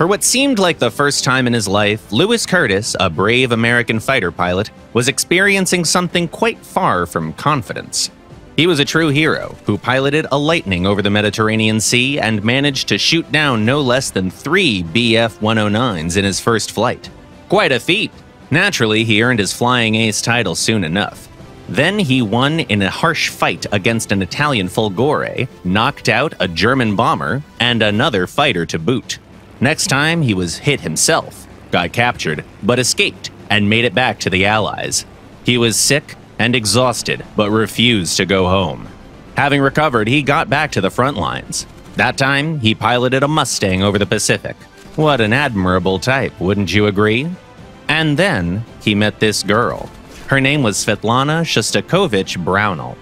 For what seemed like the first time in his life, Lewis Curtis, a brave American fighter pilot, was experiencing something quite far from confidence. He was a true hero who piloted a Lightning over the Mediterranean Sea and managed to shoot down no less than 3 Bf-109s in his first flight. Quite a feat. Naturally, he earned his flying ace title soon enough. Then he won in a harsh fight against an Italian Folgore, knocked out a German bomber, and another fighter to boot. Next time, he was hit himself, got captured, but escaped and made it back to the Allies. He was sick and exhausted, but refused to go home. Having recovered, he got back to the front lines. That time, he piloted a Mustang over the Pacific. What an admirable type, wouldn't you agree? And then, he met this girl. Her name was Svetlana Shostakovich Brownell.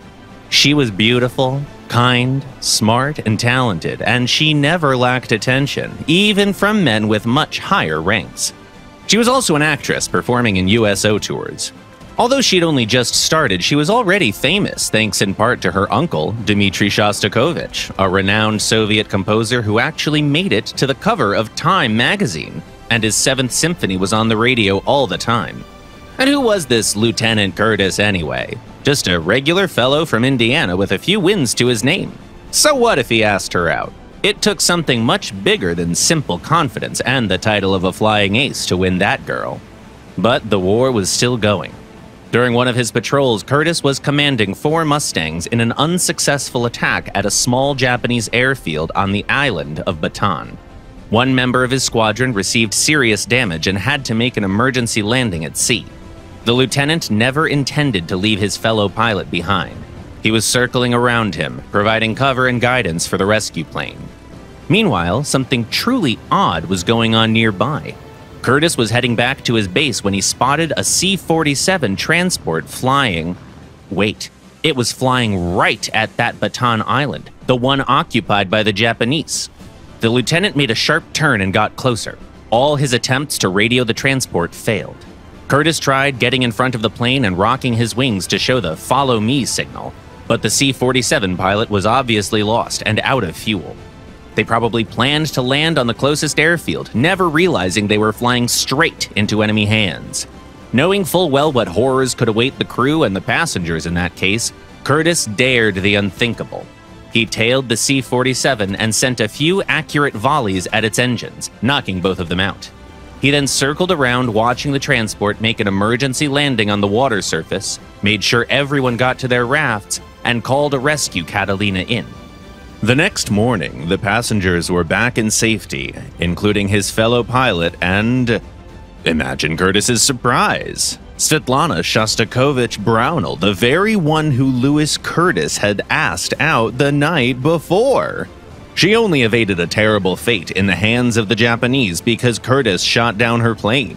She was beautiful, kind, smart, and talented, and she never lacked attention, even from men with much higher ranks. She was also an actress performing in USO tours. Although she'd only just started, she was already famous thanks in part to her uncle, Dmitri Shostakovich, a renowned Soviet composer who actually made it to the cover of Time magazine, and his Seventh Symphony was on the radio all the time. And who was this Lieutenant Curtis anyway? Just a regular fellow from Indiana with a few wins to his name. So what if he asked her out? It took something much bigger than simple confidence and the title of a flying ace to win that girl. But the war was still going. During one of his patrols, Curtis was commanding 4 Mustangs in an unsuccessful attack at a small Japanese airfield on the island of Bataan. One member of his squadron received serious damage and had to make an emergency landing at sea. The lieutenant never intended to leave his fellow pilot behind. He was circling around him, providing cover and guidance for the rescue plane. Meanwhile, something truly odd was going on nearby. Curtis was heading back to his base when he spotted a C-47 transport flying. Wait, it was flying right at that Bataan Island, the one occupied by the Japanese. The lieutenant made a sharp turn and got closer. All his attempts to radio the transport failed. Curtis tried getting in front of the plane and rocking his wings to show the "follow me" signal, but the C-47 pilot was obviously lost and out of fuel. They probably planned to land on the closest airfield, never realizing they were flying straight into enemy hands. Knowing full well what horrors could await the crew and the passengers in that case, Curtis dared the unthinkable. He tailed the C-47 and sent a few accurate volleys at its engines, knocking both of them out. He then circled around watching the transport make an emergency landing on the water surface, made sure everyone got to their rafts, and called a rescue Catalina in. The next morning, the passengers were back in safety, including his fellow pilot and... imagine Curtis's surprise. Svetlana Shostakovich Brownell, the very one who Lewis Curtis had asked out the night before. She only evaded a terrible fate in the hands of the Japanese because Curtis shot down her plane.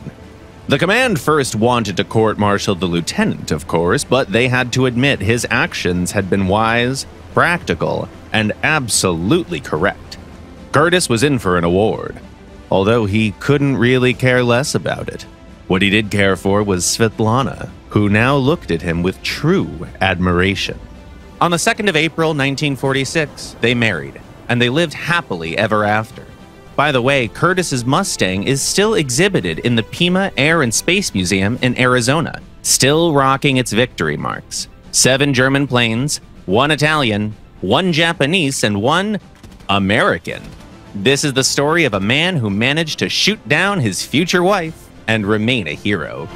The command first wanted to court-martial the lieutenant, of course, but they had to admit his actions had been wise, practical, and absolutely correct. Curtis was in for an award, although he couldn't really care less about it. What he did care for was Svetlana, who now looked at him with true admiration. On the 2nd of April, 1946, they married, and they lived happily ever after. By the way, Curtis's Mustang is still exhibited in the Pima Air and Space Museum in Arizona, still rocking its victory marks. 7 German planes, 1 Italian, 1 Japanese, and 1 American. This is the story of a man who managed to shoot down his future wife and remain a hero.